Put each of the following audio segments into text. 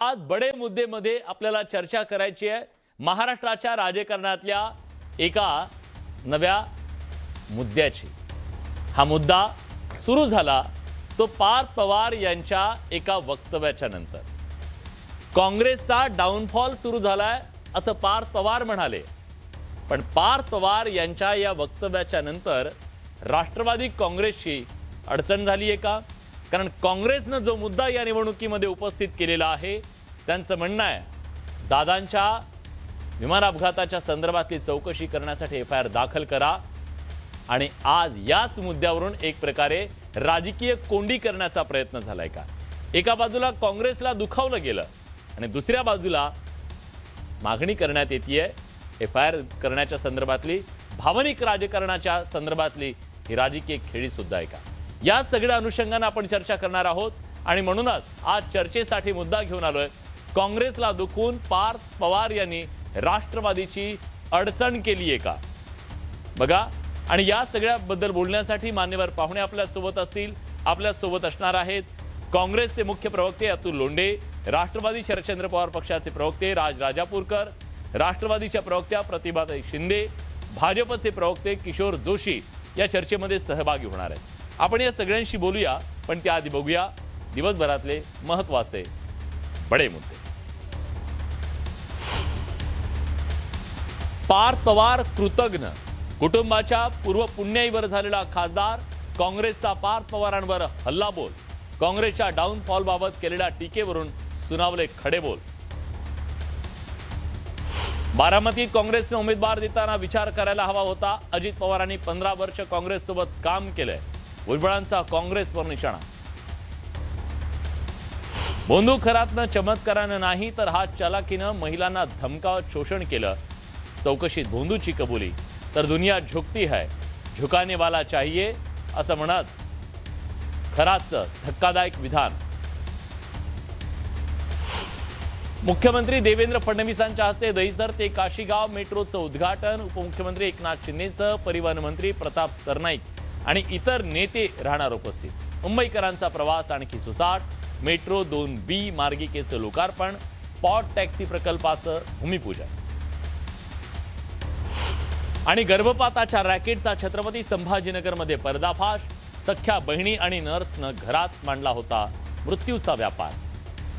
आज बडे मुद्देमध्ये आपल्याला चर्चा करायची आहे महाराष्ट्राच्या राजकारणातल्या एका नव्या मुद्द्याची। हा मुद्दा सुरू झाला तो पार्थ पवार यांच्या एका वक्तव्याच्या नंतर। काँग्रेसचा डाऊनफॉल सुरू झालाय असं पार्थ पवार म्हणाले, पण पार्थ पवार यांच्या या वक्तव्याच्या नंतर राष्ट्रवादी काँग्रेसची अडचण झाली आहे का? कारण काँग्रेसने जो मुद्दा या निवडणुकीमध्ये उपस्थित केलेला आहे त्यांचं म्हणणं आहे दादांच्या विमान अपघाताच्या संदर्भातली चौकशी करण्यासाठी एफआयआर दाखल करा। आणि आज याच मुद्द्यावरून एक प्रकारे राजकीय कोंडी करण्याचा प्रयत्न झालाय का? एका बाजूला काँग्रेसला दुखावलं गेलं आणि दुसऱ्या बाजूला मागणी करण्यात येते एफआयआर करण्याच्या संदर्भातली भावनिक राजकारणाच्या संदर्भातली ही राजकीय खेळी सुद्धा आहे का? या सगळ्या अनुषंगाने आपण चर्चा करणार आहोत आणि म्हणूनच आज चर्चेसाठी मुद्दा घेऊन आलोय काँग्रेसला दुखून पार्थ पवार यांनी राष्ट्रवादीची अडचण केली आहे का? बघा, आणि या सगळ्याबद्दल बोलण्यासाठी मान्यवर पाहुणे आपल्या सोबत असतील। आपल्या सोबत असणार आहेत काँग्रेसचे मुख्य प्रवक्ते अतुल लोंढे, राष्ट्रवादी शरदचंद्र पवार पक्षाचे प्रवक्ते राज राजापूरकर, राष्ट्रवादीच्या प्रवक्त्या प्रतिभाताई शिंदे, भाजपचे प्रवक्ते किशोर जोशी या चर्चेमध्ये सहभागी होणार आहेत। आपण या सगळ्यांशी बोलूया, पण त्याआधी बघूया दिवसभरातले महत्त्वाचे बडे मुद्दे। पार्थ पवार कृतज्ञ, कुटुंबाच्या पूर्व पुण्याईवर झालेला खासदार, काँग्रेसचा पार्थ पवारांवर हल्लाबोल, काँग्रेसच्या डाऊनफॉल बाबत केलेल्या टीकेवरून सुनावले खडेबोल। बारामतीत काँग्रेसने उमेदवार देताना विचार करायला हवा होता। अजित पवारांनी 15 वर्ष काँग्रेस सोबत काम केलंय, भुजबळांचा काँग्रेसवर निशाणा। बंदूकखरातनं चमत्कारानं नाही तर हात चालाकीनं महिलांना धमकावत शोषण केलं, चौकशीत भोंदूची कबुली। तर दुनिया झुकती है, झुकाने वाला चाहिए असं म्हणत खराचं धक्कादायक विधान। मुख्यमंत्री देवेंद्र फडणवीसांच्या हस्ते दहिसर ते काशीगाव मेट्रोचं उद्घाटन, उपमुख्यमंत्री एकनाथ शिंदेचं, परिवहन मंत्री प्रताप सरनाईक आणि इतर नेते राहणार उपस्थित। मुंबईकरांचा प्रवास आणखी सुसाट, मेट्रो 2B मार्गिकेचं लोकार्पण, पॉट टॅक्सी प्रकल्पाचं भूमिपूजन। आणि गर्भपाताच्या रॅकेटचा छत्रपती संभाजीनगरमध्ये पर्दाफाश, सख्या बहिणी आणि नर्सनं घरात मांडला होता मृत्यूचा व्यापार।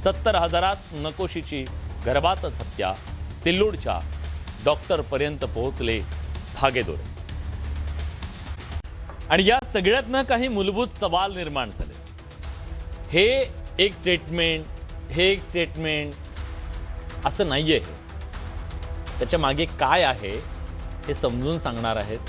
70,000 नकोशीची गर्भातच हत्या, सिल्लोडच्या डॉक्टरपर्यंत पोहोचले धागेदोरे। आणि या सगळ्यातनं काही मूलभूत सवाल निर्माण झाले। हे एक स्टेटमेंट असं नाहीये, त्याच्या मागे काय आहे हे समजून सांगणार आहेत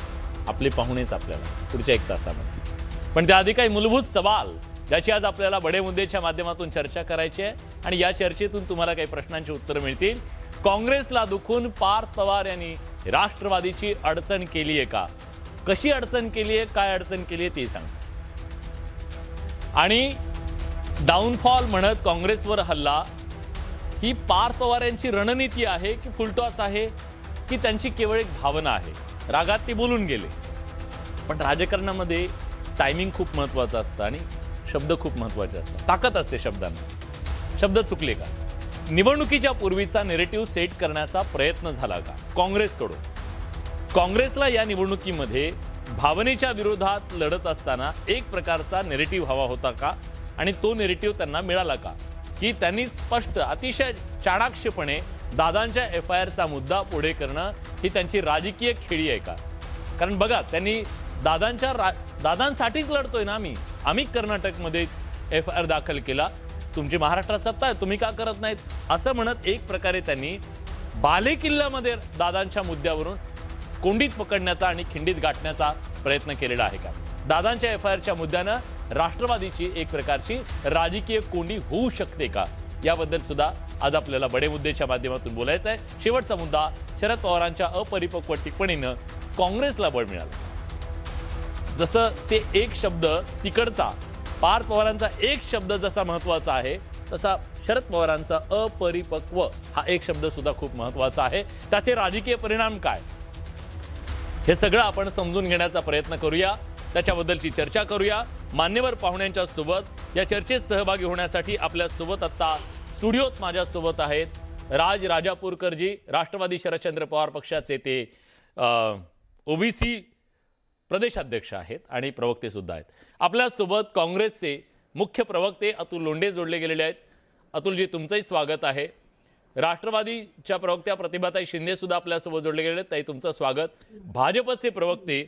आपले पाहुणेच आपल्याला पुढच्या 1 तासामध्ये। पण त्याआधी काही मूलभूत सवाल ज्याची आज आपल्याला बडे मुद्देच्या माध्यमातून चर्चा करायची आहे आणि या चर्चेतून तुम्हाला काही प्रश्नांची उत्तरं मिळतील। काँग्रेसला दुखून पार्थ पवार यांनी राष्ट्रवादीची अडचण केली आहे का? कशी अडचण केली आहे, काय अडचण केली आहे ते सांग। आणि डाऊनफॉल म्हणत काँग्रेसवर हल्ला ही पार्थ पवार यांची रणनीती आहे की फुलटॉस आहे की त्यांची केवळ एक भावना आहे? रागात ते बोलून गेले, पण राजकारणामध्ये टायमिंग खूप महत्त्वाचं असतं आणि शब्द खूप महत्त्वाचे असतात, ताकद असते शब्दांना। शब्द चुकले का? निवडणुकीच्या पूर्वीचा नेरेटिव्ह सेट करण्याचा प्रयत्न झाला का काँग्रेसकडून? काँग्रेसला या निवडणुकीमध्ये भावनेच्या विरोधात लढत असताना एक प्रकारचा नेरेटिव्ह हवा होता का? आणि तो नेरेटिव्ह त्यांना मिळाला का? की त्यांनी स्पष्ट अतिशय चाणाक्षपणे दादांच्या एफआयआरचा मुद्दा पुढे करणं ही त्यांची राजकीय खेळी आहे का? कारण बघा, त्यांनी दादांसाठीच लढतोय ना आम्ही कर्नाटकमध्ये एफआयआर दाखल केला, तुमची महाराष्ट्रात सत्ता आहे, तुम्ही का करत नाहीत असं म्हणत एक प्रकारे त्यांनी बालेकिल्ल्यामध्ये दादांच्या मुद्द्यावरून कोंडीत पकडण्याचा आणि खिंडीत गाठण्याचा प्रयत्न केलेला आहे का? दादांच्या एफआयआरच्या मुद्द्यानं राष्ट्रवादीची एक प्रकारची राजकीय कोंडी होऊ शकते का? याबद्दल सुद्धा आज आपल्याला बडे मुद्देच्या माध्यमातून बोलायचं आहे। शेवटचा मुद्दा, शरद पवारांच्या अपरिपक्व टिप्पणीनं काँग्रेसला बळ मिळालं। जसं ते एक शब्द तिकडचा पार्थ पवारांचा एक शब्द जसा महत्त्वाचा आहे तसा शरद पवारांचा अपरिपक्व हा एक शब्द सुद्धा खूप महत्त्वाचा आहे। त्याचे राजकीय परिणाम काय हे सगळं आपण समजून घेण्याचा प्रयत्न करूया, त्याच्याबद्दलची चर्चा करूया। मान्यवर पाहुण्यांच्या सोबत या चर्चेत सहभागी होण्यासाठी आपल्या सोबत आता स्टुडिओत माझ्यासोबत आहेत राजापूरकरजी, राष्ट्रवादी शरदचंद्र पवार पक्षाचे ते ओबीसी प्रदेशाध्यक्ष आहेत आणि प्रवक्ते सुद्धा आहेत. आपल्यासोबत काँग्रेसचे मुख्य प्रवक्ते अतुल लोंढे जोडले गेलेले आहेत. अतुलजी, तुमचंही स्वागत आहे. राष्ट्रवादीच्या प्रवक्त्या प्रतिभाताई शिंदे सुद्धा आपल्यासोबत जोडले गेलेले आहेत. ताई, तुमचं स्वागत. भाजपचे प्रवक्ते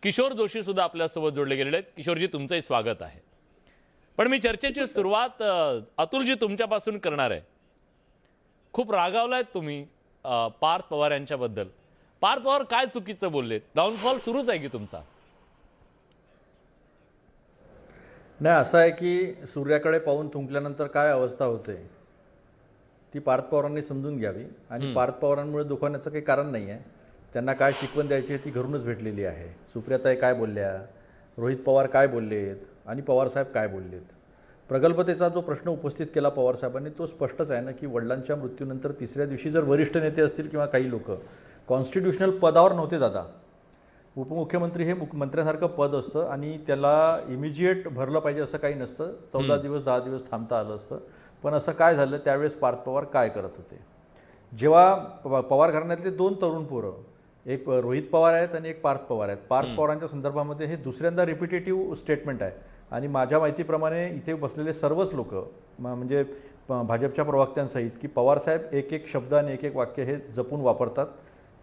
किशोर जोशी सुद्धा आपल्यासोबत जोडले गेलेले आहेत. किशोरजी, तुमचंही स्वागत आहे. पण मी चर्चेची सुरुवात अतुलजी तुमच्यापासून करणार आहे. खूप रागावलायत तुम्ही पार्थ पवार यांच्याबद्दल. पार्थ पवार काय चुकीचं बोललेत? डाऊनफॉल सुरूच आहे की तुमचा? नाही, असं आहे की सूर्याकडे पाहून थुंकल्यानंतर काय अवस्था होते ती पार्थ पवारांनी समजून घ्यावी. आणि पार्थ पवारांमुळे दुखावण्याचं काही कारण नाही आहे. त्यांना काय शिकवण द्यायची ती घरूनच भेटलेली आहे. सुप्रियाताई काय बोलल्या, रोहित पवार काय बोललेत आणि पवारसाहेब काय बोललेत. प्रगल्भतेचा जो प्रश्न उपस्थित केला पवारसाहेबांनी तो स्पष्टच आहे ना की वडिलांच्या मृत्यूनंतर तिसऱ्या दिवशी जर वरिष्ठ नेते असतील किंवा काही लोक कॉन्स्टिट्यूशनल पदावर नव्हते दादा. उपमुख्यमंत्री हे मंत्र्यासारखं पद असतं आणि त्याला इमिजिएट भरलं पाहिजे असं काही नसतं. 14 दिवस 10 दिवस थांबता आलं असतं. पण असं काय झालं त्यावेळेस पार्थ पवार काय करत होते? जेव्हा पवार घराण्यातले 2 तरुण पोरं, एक रोहित पवार आहेत आणि एक पार्थ पवार आहेत. पार्थ पवारांच्या संदर्भामध्ये हे दुसऱ्यांदा रिपिटेटिव्ह स्टेटमेंट आहे. आणि माझ्या माहितीप्रमाणे इथे बसलेले सर्वच लोक म्हणजे भाजपच्या प्रवक्त्यांसहित की पवारसाहेब एक एक शब्द आणि एक एक वाक्य हे जपून वापरतात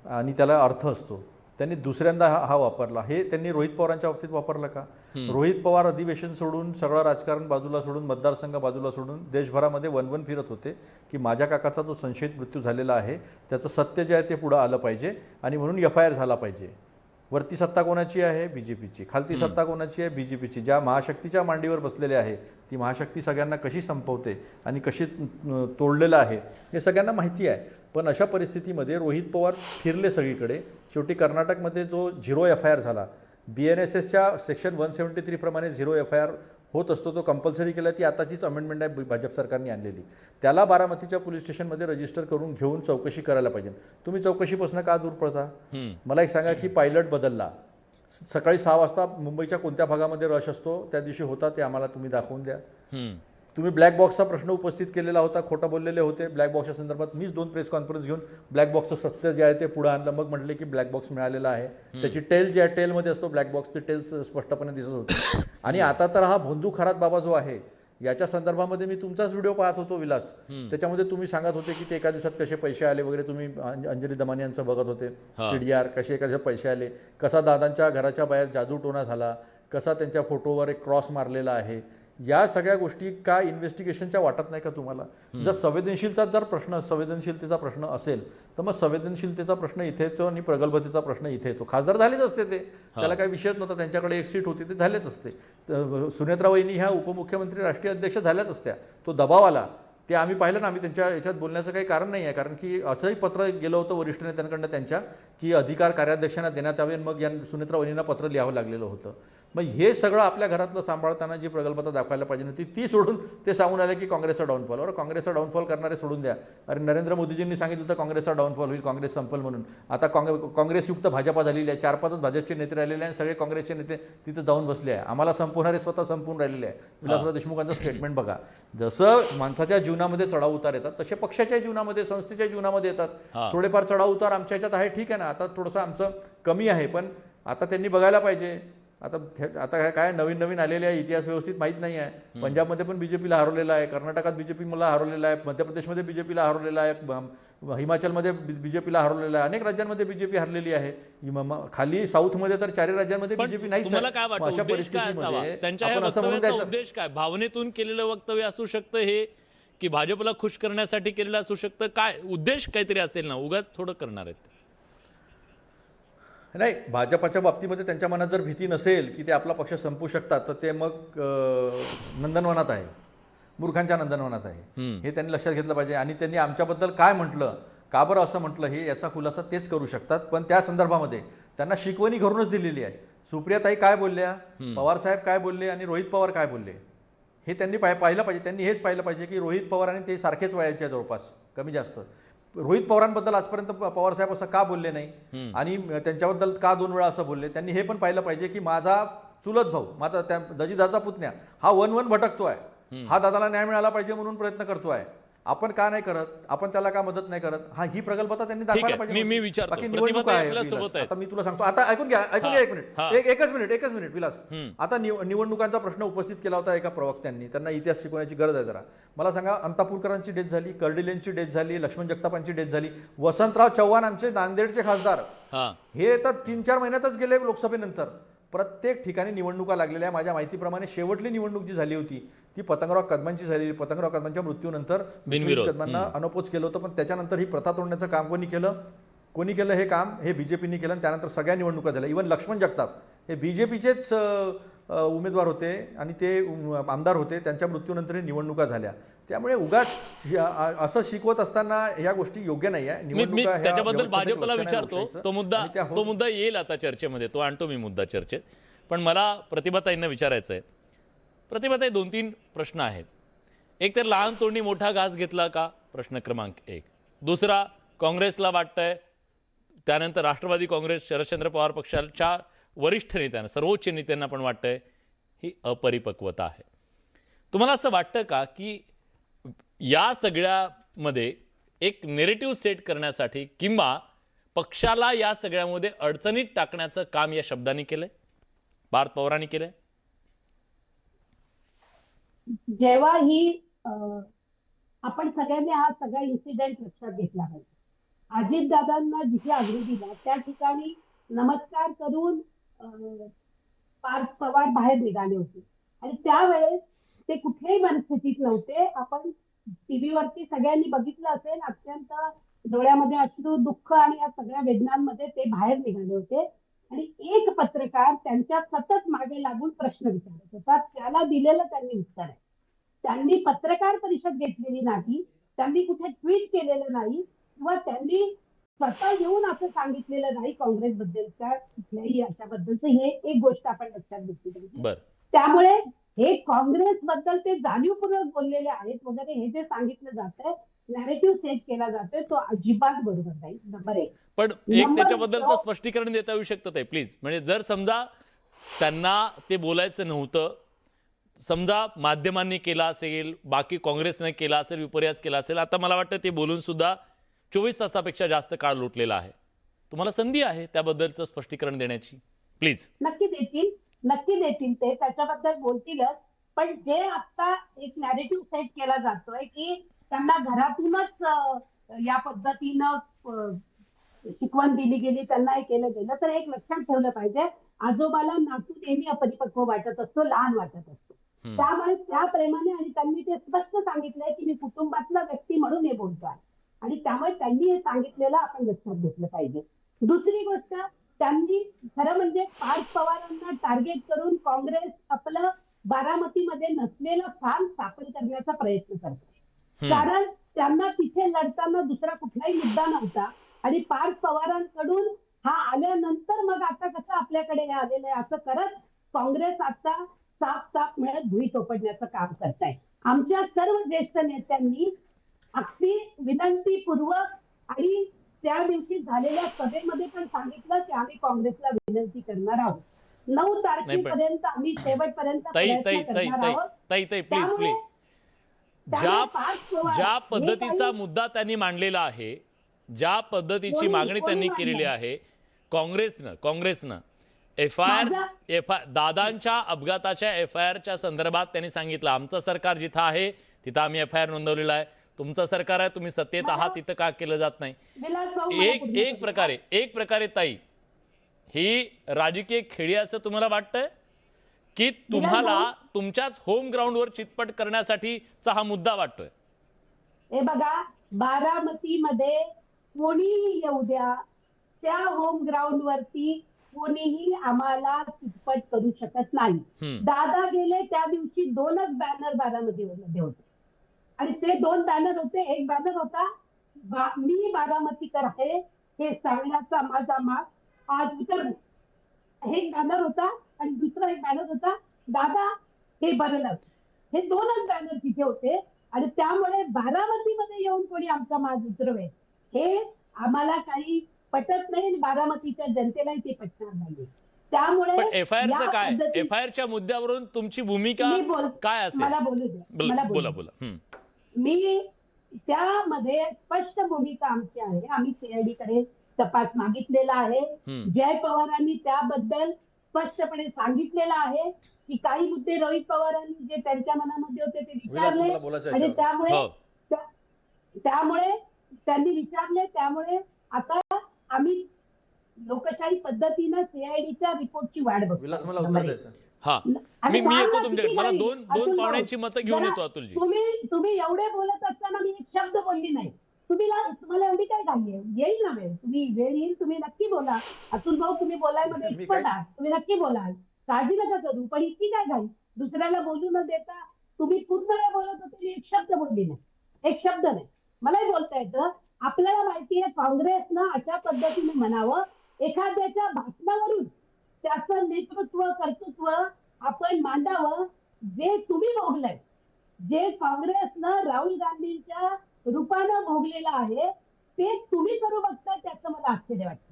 आणि त्याला अर्थ असतो. त्यांनी दुसऱ्यांदा हा वापरला. हे त्यांनी रोहित पवारांच्या बाबतीत वापरलं का? रोहित पवार अधिवेशन सोडून, सगळं राजकारण बाजूला सोडून, मतदारसंघ बाजूला सोडून देशभरामध्ये वनवन फिरत होते की माझ्या काकाचा जो संशयित मृत्यू झालेला आहे त्याचं सत्य जे आहे ते पुढं आलं पाहिजे आणि म्हणून FIR झाला पाहिजे. वरती सत्ता कोणाची आहे? BJPची. खालती सत्ता कोणाची आहे? BJPची. ज्या महाशक्तीच्या मांडीवर बसलेले आहे ती महाशक्ती सगळ्यांना कशी संपवते आणि कशी तोडलेलं आहे हे सगळ्यांना माहिती आहे. पण अशा परिस्थितीमध्ये रोहित पवार फिरले सगळीकडे. शेवटी कर्नाटकमध्ये जो 0 FIR झाला, BNSSच्या सेक्शन 173 प्रमाणे 0 FIR होत असतो, तो कंपल्सरी केला. ती आताचीच अमेंडमेंट आहे भाजप सरकारने आणलेली. त्याला बारामतीच्या पोलीस स्टेशनमध्ये रजिस्टर करून घेऊन चौकशी करायला पाहिजे. तुम्ही चौकशीपासून का दूर पडता? मला एक सांगा की पायलट बदलला. सकाळी 6 वाजता मुंबईच्या कोणत्या भागामध्ये रश असतो त्या दिवशी होता ते आम्हाला तुम्ही दाखवून द्या. तुम्ही ब्लॅक बॉक्सचा प्रश्न उपस्थित केलेला होता, खोटं बोललेले होते ब्लॅक बॉक्सच्या संदर्भात. मीच 2 प्रेस कॉन्फरन्स घेऊन ब्लॅक बॉक्सचं सत्य जे आहे ते पुढे आणलं. मग म्हटले की ब्लॅक बॉक्स मिळालेला आहे. त्याची टेल जी आहे, टेलमध्ये असतो ब्लॅक बॉक्स, ती टेल्स स्पष्टपणे दिसत होती. आणि आता तर हा भोंदू खरात बाबा जो आहे याच्या संदर्भामध्ये मी तुमचाच व्हिडिओ पाहत होतो विलास. त्याच्यामध्ये तुम्ही सांगत होते की ते एका दिवसात कसे पैसे आले वगैरे. तुम्ही अंजली दमानी यांचं बघत होते CDR कसे एका दिवसात पैसे आले, कसा दादांच्या घराच्या बाहेर जादूटोणा झाला, कसा त्यांच्या फोटोवर एक क्रॉस मारलेला आहे. या सगळ्या गोष्टी का इन्व्हेस्टिगेशनच्या वाटत नाही का तुम्हाला? जर संवेदनशीलतेचा प्रश्न असेल तर मग संवेदनशीलतेचा प्रश्न इथे येतो आणि प्रगल्भतेचा प्रश्न इथे येतो. खासदार झालेच असते ते, त्याला काही विषयच नव्हता. त्यांच्याकडे 1 सीट होती, ते झालेच असते. सुनेत्रा वहिनी ह्या उपमुख्यमंत्री राष्ट्रीय अध्यक्ष झाल्याच असत्या. तो दबाव आला ते आम्ही पाहिलं ना. आम्ही त्यांच्या याच्यात बोलण्याचं काही कारण नाही आहे. कारण की असंही पत्र गेलं होतं वरिष्ठ नेत्यांकडनं त्यांच्या की अधिकार कार्याध्यक्षांना देण्यात यावे. मग या सुनेत्रा वहिनींना पत्र लिहावं लागलेलं होतं. मग हे सगळं आपल्या घरातलं सांभाळताना जी प्रगल्भता दाखवायला पाहिजे नव्हती ती सोडून ते सांगून आले की काँग्रेसचा डाऊनफॉल. और काँग्रेसचा डाऊनफॉल करणारे सोडून द्या. अरे नरेंद्र मोदीजींनी सांगितलं होतं काँग्रेसचा डाऊनफॉल होईल, काँग्रेस संपल म्हणून. आता काँग्रेसयुक्त भाजपा झालेली आहे. 4-5 भाजपचे नेते राहिलेले आहे. सगळे काँग्रेसचे नेते तिथे जाऊन बसले आहे. आम्हाला संपवणारे स्वतः संपून राहिलेले आहे. विलासराव देशमुखांचं स्टेटमेंट बघा. जसं माणसाच्या जीवनामध्ये चढाव उतार येतात तसे पक्षाच्या जीवनामध्ये, संस्थेच्या जीवनामध्ये येतात. थोडेफार चढाव उतार आमच्या ह्याच्यात आहे, ठीक आहे ना. आता थोडंसं आमचं कमी आहे, पण आता त्यांनी बघायला पाहिजे. आता काय नवीन आलेले आहे, इतिहास व्यवस्थित माहीत नाही आहे. पंजाबमध्ये पण BJPला हरवलेला आहे, कर्नाटकात BJPला हरवलेला आहे, मध्य प्रदेशमध्ये BJPला हरवलेला आहे, हिमाचलमध्ये BJPला हरवलेला आहे, अनेक राज्यांमध्ये BJP हरलेली आहे. खाली साऊथमध्ये तर 4 राज्यांमध्ये BJP नाहीच आहे. अशा परिस्थितीमध्ये उद्देश काय? भावनेतून केलेलं वक्तव्य असू शकतं हे की भाजपला खुश करण्यासाठी केलेलं असू शकतं? काय उद्देश काहीतरी असेल ना, उगाच थोडं करणार आहेत? नाही, भाजपाच्या बाबतीमध्ये त्यांच्या मनात जर भीती नसेल की ते आपला पक्ष संपवू शकतात तर ते मग नंदनवनात आहे, मूर्खांच्या नंदनवनात आहे. हे त्यांनी लक्षात घेतलं पाहिजे. आणि त्यांनी आमच्याबद्दल काय म्हटलं, का बरं असं म्हटलं, हे याचा खुलासा तेच करू शकतात. पण त्या संदर्भामध्ये त्यांना शिकवणी घरूनच दिलेली आहे. सुप्रियाताई काय बोलल्या, पवारसाहेब काय बोलले आणि रोहित पवार काय बोलले हे त्यांनी पाहिलं पाहिजे. त्यांनी हेच पाहिलं पाहिजे की रोहित पवार आणि ते सारखेच वयाचे आहे, जवळपास कमी जास्त. रोहित पवारांबद्दल आजपर्यंत पवारसाहेब असं का बोलले नाही आणि त्यांच्याबद्दल का 2 वेळा असं बोलले? त्यांनी हे पण पाहिलं पाहिजे की माझा चुलत भाऊ, माझा त्या दजीदाचा पुतण्या हा वन भटकतो आहे, हा दादाला न्याय मिळाला पाहिजे म्हणून प्रयत्न करतो आहे. आपण का नाही करत, आपण त्याला का मदत नाही करत, ही प्रगल्भता त्यांनी ठीक दाखवायला आहे, पाहिजे. मी विचारतो. बाकी प्रतिभाताई निवडणूक आहे आपल्या विलास. सोबत आहेत. आता मी तुला सांगतो, आता ऐकून घ्या एक मिनिट, एकच मिनिट विलास. आता निवडणुकांचा प्रश्न उपस्थित केला होता एका प्रवक्त्यांनी, त्यांना इतिहास शिकवण्याची गरज आहे जरा. मला सांगा, अंतापूरकरांची डेथ झाली, कर्डिलेंची डेथ झाली, लक्ष्मण जगतापांची डेथ झाली, वसंतराव चव्हाण आमचे नांदेडचे खासदार हे तर 3-4 महिन्यातच गेले लोकसभेनंतर. प्रत्येक ठिकाणी निवडणुका लागलेल्या. माझ्या माहितीप्रमाणे शेवटली निवडणूक जी झाली होती ती पतंगराव कदमांची झालेली. पतंगराव कदमांच्या मृत्यूनंतर कदमांना अनपोज केलं होतं, पण त्याच्यानंतर ही प्रथा तोडण्याचं काम कोणी केलं हे काम? हे बीजेपीने केलं. आणि त्यानंतर सगळ्या निवडणुका झाल्या. इव्हन लक्ष्मण जगताप हे बीजेपीचेच उमेदवार होते आणि ते आमदार होते. त्यांच्या मृत्यूनंतर निवडणुका झाल्या. त्यामुळे उगाच असं शिकवत असताना या गोष्टी योग्य नाही आहे. त्याच्याबद्दल भाजपला विचारतो, तो मुद्दा येईल आता चर्चेमध्ये, तो आणतो मी मुद्दा चर्चेत. पण मला प्रतिभाताईंना विचारायचं आहे. प्रतिभाताई, 2-3 प्रश्न आहेत. एक तर लहान तोंडी मोठा घास घेतला का, प्रश्न क्रमांक 1. दुसरा, काँग्रेसला वाटतंय, त्यानंतर राष्ट्रवादी काँग्रेस शरदचंद्र पवार पक्षाच्या वरिष्ठ नेत्यांना, सर्वोच्च नेत्यांना पण वाटतंय ही अपरिपक्वता आहे. तुम्हाला असं वाटतं का की या सगळ्यामध्ये एक नेरेटिव्ह सेट करण्यासाठी किंवा पक्षाला या सगळ्यामध्ये अडचणीत टाकण्याचं काम या शब्दांनी केलंय, पार्थ पवारांनी केलंय? जेव्हा ही आपण सगळ्यांनी हा सगळा इन्सिडेंट लक्षात घेतला पाहिजे. अजितदादांना जिथे आग्रह दिला त्या ठिकाणी नमस्कार करून पार्थ पवार बाहेर निघाले होते आणि त्यावेळेस ते कुठल्याही मनस्थितीत नव्हते. आपण टीव्हीवरती सगळ्यांनी बघितलं असेल, अत्यंत डोळ्यामध्ये अश्रू, दुःख आणि या सगळ्या वेदनांमध्ये ते बाहेर निघाले होते. आणि एक पत्रकार त्यांच्या सतत मागे लागून प्रश्न विचारत होता, त्याला दिलेलं त्यांनी उत्तर आहे. त्यांनी पत्रकार परिषद घेतलेली नाही, त्यांनी कुठे ट्विट केलेलं नाही किंवा त्यांनी स्वतः येऊन असं सांगितलेलं नाही काँग्रेसबद्दलच्या कुठल्याही याच्याबद्दलचं. हे एक गोष्ट आपण लक्षात घेतली पाहिजे. त्यामुळे हे काँग्रेसबद्दल ते जाणीवपूर्वक बोललेले आहेत वगैरे, हे जे सांगितलं जातंय, नॅरेटिव्ह सेट केला जातोय, तो अजिबात बरोबर नाही. नंबर 1. पण एक त्याच्याबद्दलचं स्पष्टीकरण देता येऊ शकतं ते प्लीज? म्हणजे जर समजा त्यांना ते बोलायचं नव्हतं, समजा माध्यमांनी केला असेल, बाकी काँग्रेसने केला असेल, विपर्यास केला असेल, आता मला वाटतं ते बोलून सुद्धा 24 तासापेक्षा जास्त काळ लुटलेला आहे. तुम्हाला संधी आहे त्याबद्दलचं स्पष्टीकरण देण्याची, प्लीज. नक्की देतील ते, त्याच्याबद्दल बोलतीलच. पण जे आता एक नॅरेटिव्ह सेट केला जातोय की त्यांना घरातूनच या पद्धतीनं शिकवण दिली गेली, त्यांना हे केलं गेलं, तर एक लक्षात ठेवलं पाहिजे, आजोबाला नातू नेहमी अपरिपक्व वाटत असतो, लहान वाटत असतो. त्यामुळे त्या प्रेमाने, आणि त्यांनी ते स्पष्ट सांगितलंय की मी कुटुंबातला व्यक्ती म्हणून हे बोलतोय, आणि त्यामुळे त्यांनी हे सांगितलेलं आपण लक्षात घेतलं पाहिजे. दुसरी गोष्ट, त्यांनी खरं म्हणजे पार्थ पवारांना टार्गेट करून काँग्रेस आपलं बारामतीमध्ये नसलेलं स्थान स्थापन करण्याचा प्रयत्न करते. कारण त्यांना तिथे लढताना दुसरा कुठलाही मुद्दा नव्हता, आणि पार्थ पवारांकडून हा आल्यानंतर मग आता कसं आपल्याकडे हे आलेलं आहे असं करत काँग्रेस आता साफ मिळत भुई चोपडण्याचं काम करताय. आमच्या सर्व ज्येष्ठ नेत्यांनी अगदी विनंतीपूर्वक आणि त्या दिवशी झालेल्या सभेमध्ये पण सांगितलं की आम्ही काँग्रेसला विनंती करणार आहोत. 9 तारखेपर्यंत आम्ही शेवटपर्यंत प्रयत्न करणार आहोत. ज्या पद्धतीचा मुद्दा त्यांनी मांडलेला आहे, ज्या पद्धतीची मागणी त्यांनी केलेली आहे, काँग्रेसनं एफआयआर दादांच्या अपघाताच्या एफआयआरच्या संदर्भात त्यांनी सांगितलं, आमचं सरकार जिथं आहे तिथं आम्ही एफआयआर नोंदवलेला आहे, तुमचं सरकार आहे, तुम्ही सत्तेत आहात, तिथं का केलं जात नाही? एक प्रकारे ताई, ही राजकीय खेळी असं तुम्हाला वाटतंय की तुम्हाला तुमच्याच होम ग्राउंडवर चितपट करण्यासाठीचा हा मुद्दा वाटतोय? हे बघा, बारामतीमध्ये कोणीही येऊ द्या, त्या होम ग्राउंड वरती कोणीही आम्हाला चितपट करू शकत नाही. दादा गेले त्या दिवशी 2च बॅनर बारामतीमध्ये होते, आणि ते 2 बॅनर होते. एक बॅनर होता मी बारामतीकर आहे हे सांगण्याचा माझा माग आज उतरलो, हे बॅनर होता, आणि दुसरा एक बॅनर होता दादा हे बरं. हे 2च बॅनर तिथे होते, आणि त्यामुळे बारामतीमध्ये येऊन कोणी आमचा माज उतरवे हे आम्हाला काही पटत नाही, आणि बारामतीच्या जनतेलाही ते पटणार नाही. त्यामुळे एफआयआरचं काय, एफआयआरच्या मुद्द्यावरून तुमची भूमिका काय असेल? मला बोलू द्या. बोला. मी त्यामध्ये स्पष्ट भूमिका आमची आहे. आम्ही सीआयडी कडे तपास मागितलेला आहे. जय पवारांनी त्याबद्दल स्पष्टपणे सांगितलेलं आहे की काही मुद्दे रोहित पवारांनी जे त्यांच्या मनामध्ये होते ते विलास, विचारले मला बोलायचं आहे आणि याच्यावर. त्यामुळे त्यांनी विचारले. त्यामुळे आता आम्ही लोकशाही पद्धतीनं सीआयडीच्या रिपोर्टची वाट बघतो. विलास, मला उत्तर द्यायचं. हा आणि मी येतो मला तुमच्याकडे. किती मला नाही, दोन अतुल भाऊ, पाहुण्यांची मतं घेऊन जरा येतो अतुलजी. तुम्ही एवढे बोलत असताना मी एक शब्द बोलली नाही. तुम्हाला एवढी काय घाई आहे? येईल ना वेळ, वेळ येईल, तुम्ही नक्की बोला. अतुल भाऊ, तुम्ही बोलायमध्ये मी एक्सपर्ट काय- आहात, तुम्ही नक्की बोलाल, काळजी नका करू. पण इतकी काय घाई? दुसऱ्याला बोलू न देता तुम्ही पूर्ण वेळ बोलत होते, मी एक शब्द बोलली नाही, एक शब्द नाही. मलाही बोलता येतं. आपल्याला माहिती आहे काँग्रेसनं अशा पद्धतीने म्हणावं, एखाद्याच्या भाषणावरून त्याचं नेतृत्व कर्तृत्व आपण मांडावं, जे तुम्ही भोगलंय, जे काँग्रेसनं राहुल गांधींच्या रूपानं भोगलेलं आहे, ते तुम्ही करू बघता, त्याचं मला आश्चर्य वाटतं.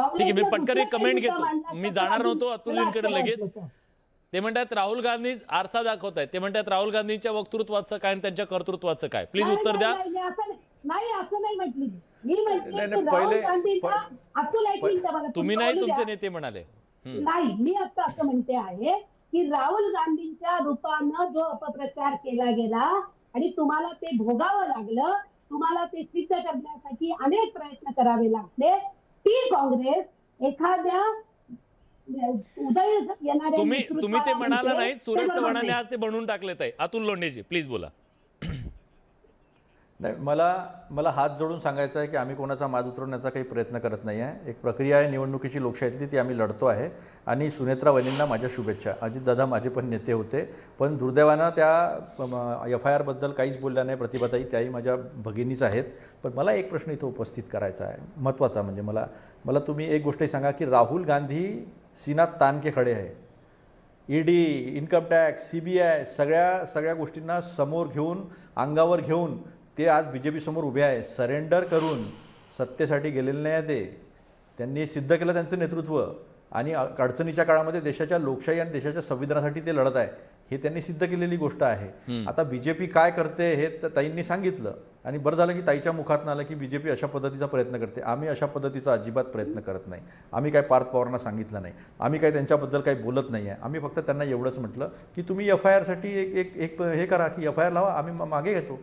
ठीक आहे, मी पटकन एक कमेंट काँग्रेसनं घेतो. मांडला मी तर जाणार नव्हतो मला अतुलजींकडे आश्चर्य लगेच. वाटलं. ते म्हणतात राहुल गांधी आरसा दाखवत आहेत. ते म्हणतात राहुल गांधींच्या वक्तृत्वाचं काय आणि त्यांच्या कर्तृत्वाचं काय. प्लीज नाही, उत्तर द्या. असं नाही म्हटली. मी म्हटले नाही, की नाही, राहुल पहिले- गांधींचा अतुल ऐकून तर मला तुम्ही तुमचं नाही, बोलू तुमचे द्या. नेते म्हणाले. नाही, मी आता असं म्हणते आहे की राहुल गांधींच्या रूपानं जो अपप्रचार केला गेला आणि तुम्हाला ते भोगावं लागलं, तुम्हाला ते सिद्ध करण्यासाठी अनेक प्रयत्न करावे लागले, ती काँग्रेस एखाद्या उदय येणाऱ्या तुम्ही नेतृत्वाला ते म्हणाला म्हणते, नाही. ते सुरेश बरोबर चव्हाणांनी नाही. आज ते बनवून टाकलेत आहे. अतुल लोंढेजी प्लीज बोला. नाही, मला हात जोडून सांगायचं आहे की आम्ही कोणाचा माज उतरवण्याचा काही प्रयत्न करत नाही आहे. एक प्रक्रिया आहे निवडणुकीची, लोकशाहीतली, ती आम्ही लढतो आहे. आणि सुनेत्रा वहिनींना माझ्या शुभेच्छा. अजितदादा माझे पण नेते होते, पण दुर्दैवानं त्या FIR-बद्दल काहीच बोलल्या नाही प्रतिभाताई, त्याही माझ्या भगिनीच आहेत. पण मला एक प्रश्न इथं उपस्थित करायचा आहे, महत्त्वाचा. म्हणजे मला तुम्ही एक गोष्टही सांगा की राहुल गांधी सीनात तान के खडे आहे. ED, इन्कम टॅक्स, CBI सगळ्या गोष्टींना समोर घेऊन, अंगावर घेऊन ते आज BJP समोर उभे आहे. सरेंडर करून सत्तेसाठी गेलेले नाही आहे ते. त्यांनी सिद्ध केलं त्यांचं नेतृत्व आणि अडचणीच्या काळामध्ये देशाच्या लोकशाही आणि देशाच्या संविधानासाठी ते लढत आहे, हे त्यांनी सिद्ध केलेली गोष्ट आहे. आता BJP काय करते हे ताईंनी सांगितलं आणि बरं झालं की ताईच्या मुखातून आलं की BJP अशा पद्धतीचा प्रयत्न करते. आम्ही अशा पद्धतीचा अजिबात प्रयत्न करत नाही. आम्ही काय पार्थ पवारांना सांगितलं नाही, आम्ही काय त्यांच्याबद्दल काही बोलत नाही आहे. आम्ही फक्त त्यांना एवढंच म्हटलं की तुम्ही FIR-साठी एक हे करा की FIR लावा, आम्ही मागे घेतो.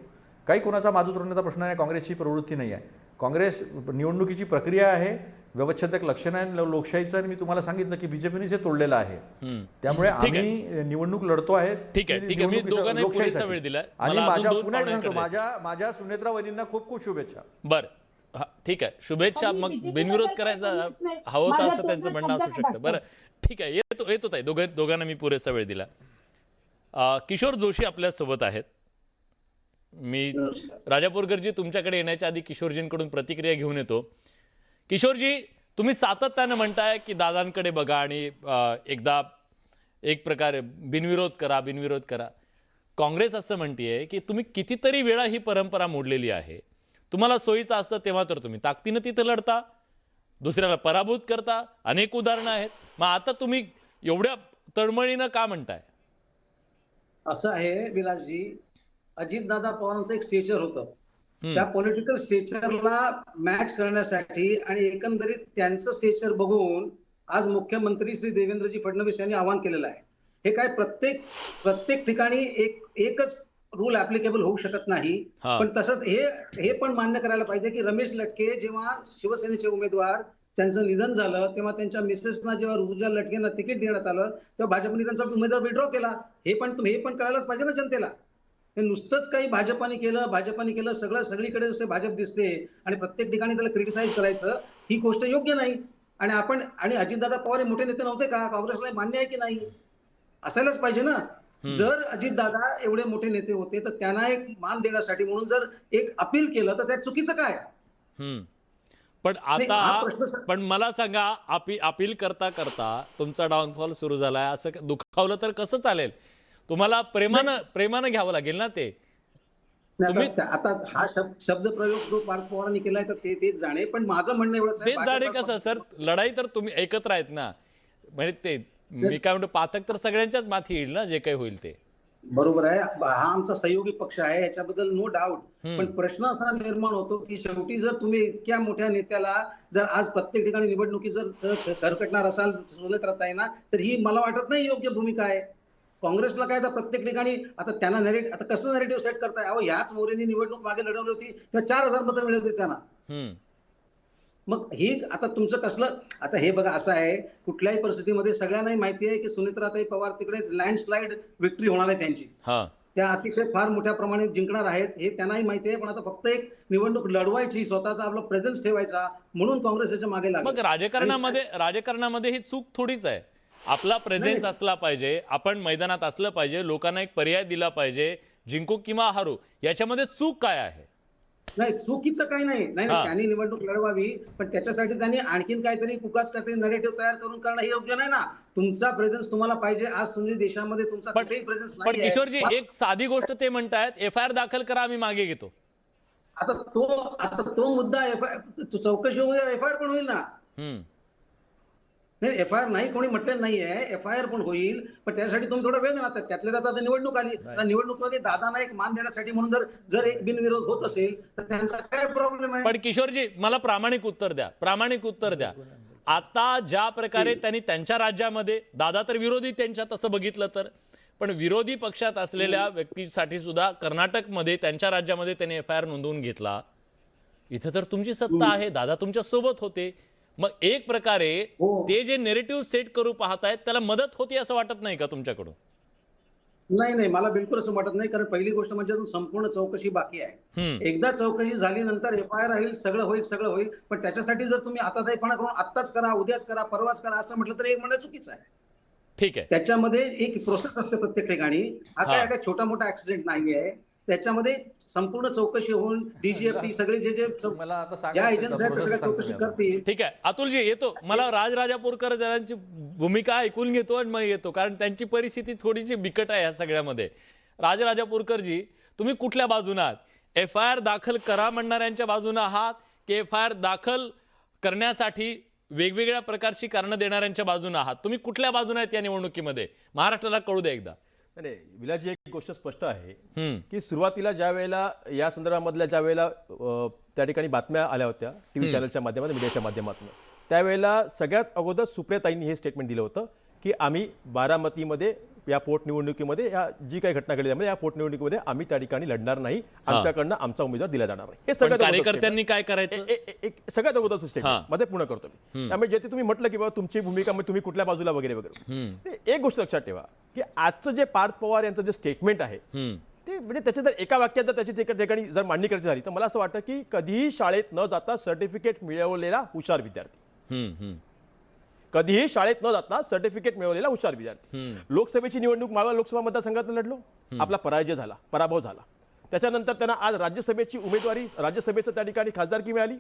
काही कोणाचा माज उतरवण्याचा प्रश्न नाही. काँग्रेसची प्रवृत्ती नाही आहे. काँग्रेस निवडणुकीची प्रक्रिया आहे, व्यवच्छेदक लक्षण आहे लोकशाहीचं. आणि मी तुम्हाला सांगितलं की BJPनेच हे तोडलेलं आहे. त्यामुळे आम्ही निवडणूक लढतो आहे. ठीक आहे. मी दोघांनाही पुरेसा वेळ दिलाय. आणि मला अजून माझ्या दोन पुन्हा पाहुण्यांकडे सांगतो, माझ्या सुनेत्रा वहिनींना खूप खूप शुभेच्छा. बरं, ठीक आहे, शुभेच्छा. मग बिनविरोध करायचा हवं होतं असं त्यांचं म्हणणं असू शकतं. बरं, ठीक आहे, येतो ताई. दोघांना मी पुरेसा वेळ दिला. किशोर जोशी आपल्या सोबत आहेत. मी राजापूरकरजी तुमच्याकडे येण्याच्या आधी किशोरजींकडून प्रतिक्रिया घेऊन येतो. किशोरजी, तुम्ही सातत्यानं म्हणताय की दादांकडे बघा आणि एकदा एक प्रकारे बिनविरोध करा. काँग्रेस असं म्हणतेय की तुम्ही कितीतरी वेळा ही परंपरा मोडलेली आहे. तुम्हाला सोयीचं असतं तेव्हा तर तुम्ही ताकदीनं तिथं लढता, दुसऱ्याला पराभूत करता. अनेक उदाहरणं आहेत. मग आता तुम्ही एवढ्या तळमळीनं का म्हणताय? असं आहे विलासजी, अजितदादा पवारांचं एक स्टेचर होतं. त्या पॉलिटिकल स्टेचरला मॅच करण्यासाठी आणि एकंदरीत त्यांचं स्टेचर बघून आज मुख्यमंत्री श्री देवेंद्रजी फडणवीस यांनी आवाहन केलेलं आहे. हे काय प्रत्येक ठिकाणी एकच रूल ऍप्लिकेबल होऊ शकत नाही. पण तसंच हे पण मान्य करायला पाहिजे की रमेश लटके जेव्हा शिवसेनेचे उमेदवार त्यांचं निधन झालं तेव्हा त्यांच्या मिसेसना जेव्हा ऋजुता लटकेंना तिकीट देण्यात आलं तेव्हा भाजपने त्यांचा उमेदवार विड्रॉ केला. हे पण कळायलाच पाहिजे ना जनतेला. हे नुसतंच काही भाजपाने केलं सगळीकडे भाजप दिसते आणि प्रत्येक ठिकाणी त्याला क्रिटिसाइज करायचं, ही गोष्ट योग्य नाही. आणि अजितदादा पवार हे मोठे नेते नव्हते का? काँग्रेसला मान्य आहे की नाही? असायलाच पाहिजे ना. जर अजितदादा एवढे मोठे नेते होते तर त्यांना एक मान देण्यासाठी म्हणून जर एक अपील केलं तर त्यात चुकीचं काय? पण आता पण मला सांगा, अपील करता तुमचा डाऊनफॉल सुरू झालाय असं दुखावलं तर कसं चालेल? तुम्हाला प्रेमानं घ्यावं लागेल ना ते. आता हा शब्द प्रयोग जो पार्थ पवारांनी केलाय तर तेच जाणे. पण माझं म्हणणं एवढंच आहे, तेच जाणे कसं सर? लढाई तर तुम्ही एकत्र आहेत ना. म्हणजे ते मी काय म्हणतो, पातक तर सगळ्यांच्याच माथी येईल ना, जे काही होईल ते. बरोबर आहे, हा आमचा सहयोगी पक्ष आहे, याच्याबद्दल नो डाऊट. पण प्रश्न असा निर्माण होतो की शेवटी जर तुम्ही इतक्या मोठ्या नेत्याला जर आज प्रत्येक ठिकाणी निवडणुकी जर खरकटणार असाल सुनेत्राताईंना, तर ही मला वाटत नाही योग्य भूमिका आहे. काँग्रेसला काय तर प्रत्येक ठिकाणी आता त्यांना आता कसलं नेरेटिव्ह सेट करताय? अहो, ह्याच मोरेंनी निवडणूक मागे लढवली होती, तेव्हा 4,000 मतं मिळत होती त्यांना. मग ही आता तुमचं कसलं? आता हे बघा, असं आहे, कुठल्याही परिस्थितीमध्ये सगळ्यांनाही माहिती आहे की सुनेत्राताई पवार तिकडे लँडस्लाइड विक्ट्री होणार आहे त्यांची. त्या अतिशय फार मोठ्या प्रमाणात जिंकणार आहेत हे त्यांनाही माहिती आहे. पण आता फक्त एक निवडणूक लढवायची, स्वतःचा आपला प्रेझेन्स ठेवायचा, म्हणून काँग्रेसच्या मागे लागले. मग राजकारणामध्ये ही चूक थोडीच आहे. आपला प्रेझेन्स असला पाहिजे, आपण मैदानात असलं पाहिजे, लोकांना एक पर्याय दिला पाहिजे, जिंकू किंवा हारू. याच्यामध्ये चूक काय आहे? नाही, चुकीचं काही नाही. त्यांनी निवडणूक लढवावी, पण त्याच्यासाठी त्यांनी आणखीन काहीतरी कुकाच काहीतरी नरेटिव्ह तयार करून करणं हे योग्य नाही ना. तुमचा प्रेझेन्स तुम्हाला पाहिजे. आज तुम्ही देशामध्ये तुमचा कुठेही प्रेझेन्स नाही. पण किशोरजी, एक साधी गोष्ट ते म्हणतायत, FIR दाखल करा, आम्ही मागे घेतो. आता तो मुद्दा चौकशी होऊन FIR पण होईल ना. नाही, FIR नाही कोणी म्हटलेलं नाहीये, FIR पण होईल, पण त्यासाठी तुम्ही थोडा वेळ देणार. त्यातल्या त्यात आता निवडणूक आली, निवडणुकीमध्ये दादांना एक मान देण्यासाठी म्हणून जर एक बिनविरोध होत असेल तर त्यांचा काय प्रॉब्लेम आहे? पण किशोरजी, मला प्रामाणिक उत्तर द्या. आता ज्या प्रकारे त्यांनी त्यांच्या राज्यामध्ये, दादा तर विरोधी त्यांच्या, तसं बघितलं तर, पण विरोधी पक्षात असलेल्या व्यक्तीसाठी सुद्धा कर्नाटकमध्ये त्यांच्या राज्यामध्ये त्यांनी FIR नोंदवून घेतला. इथं तर तुमची सत्ता आहे, दादा तुमच्या सोबत होते. मग एक प्रकारे ते जे नेरेटिव्ह सेट करू पाहतायत त्याला मदत होती असं वाटत नाही का तुमच्याकडून? नाही, मला बिलकुल असं वाटत नाही. कारण पहिली गोष्ट म्हणजे अजून संपूर्ण चौकशी बाकी आहे. एकदा चौकशी झाली नंतर FIR होईल, सगळं होईल. पण त्याच्यासाठी जर तुम्ही आतादायीपणा करून आत्ताच करा, उद्याच करा, परवाच करा असं म्हटलं तर एक म्हणणं चुकीचं आहे. ठीक आहे, त्याच्यामध्ये एक प्रोसेस असते प्रत्येक ठिकाणी. हा काय छोटा मोठा ऍक्सिडेंट नाहीये. त्याच्यामध्ये संपूर्ण चौकशी होऊन DGFT सगळे जे ज्या एजन्सी आहेत सगळ्या चौकशी करतील. ठीक आहे. अतुलजी येतो, मला राजराजापूरकर जरांची भूमिका ऐकून घेतो आणि मग येतो, कारण त्यांची परिस्थिती थोडीशी बिकट आहे या सगळ्यामध्ये. राजराजापूरकरजी, तुम्ही कुठल्या बाजूने आहात? FIR दाखल करा म्हणणाऱ्यांच्या बाजूने आहात की FIR दाखल करण्यासाठी वेगवेगळ्या प्रकारची कारणं देणाऱ्यांच्या बाजूने आहात? तुम्ही कुठल्या बाजूने आहेत या निवडणुकीमध्ये? महाराष्ट्राला कळू द्या एकदा. नाही, विलासजी, एक गोष्ट स्पष्ट आहे की सुरुवातीला ज्या वेळेला या संदर्भामधल्या ज्या वेळेला त्या ठिकाणी बातम्या आल्या होत्या टीव्ही चॅनलच्या माध्यमातून, मीडियाच्या माध्यमातून, त्यावेळेला सगळ्यात अगोदर सुप्रियाताईंनी हे स्टेटमेंट दिलं होतं की आम्ही बारामतीमध्ये या पोटनिवडणुकीमध्ये जी काही घटना घडली त्यामध्ये या पोटनिवडणुकीमध्ये आम्ही त्या ठिकाणी लढणार नाही, आमच्याकडनं आमचा उमेदवार दिला जाणार नाही. हे सगळ्यात कार्यकर्त्यांनी काय करायचं? सगळ्यात अगोदरचं स्टेटमेंट मध्ये पूर्ण करतो मी. त्यामुळे जे तुम्ही म्हटलं की बाबा तुमची भूमिका तुम्ही कुठल्या बाजूला वगैरे वगैरे, एक गोष्ट लक्षात ठेवा की आजचं जे पार्थ पवार यांचं जे स्टेटमेंट आहे ते म्हणजे त्याच्या जर एका वाक्यात जर त्याची ठिकाणी जर मांडणी करायची झाली तर मला असं वाटतं की कधीही शाळेत न जाता सर्टिफिकेट मिळवलेला हुशार विद्यार्थी, कधीही शाळेत न जाता सर्टिफिकेट मिळवलेला हुशार विद्यार्थी. लोकसभेची निवडणूक मावळ लोकसभा मतदारसंघात लढलो, आपला पराभव झाला. त्याच्यानंतर त्यांना आज राज्यसभेची उमेदवारी, राज्यसभेचं त्या ठिकाणी खासदारकी मिळाली,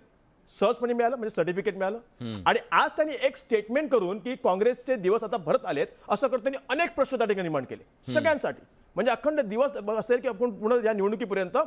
सहजपणे मिळालं, म्हणजे सर्टिफिकेट मिळालं. आणि आज त्यांनी एक स्टेटमेंट करून की काँग्रेसचे दिवस आता भरत आलेत असं करत त्यांनी अनेक प्रश्न त्या ठिकाणी निर्माण केले सगळ्यांसाठी. म्हणजे अखंड दिवस असेल की आपण पूर्ण या निवडणुकीपर्यंत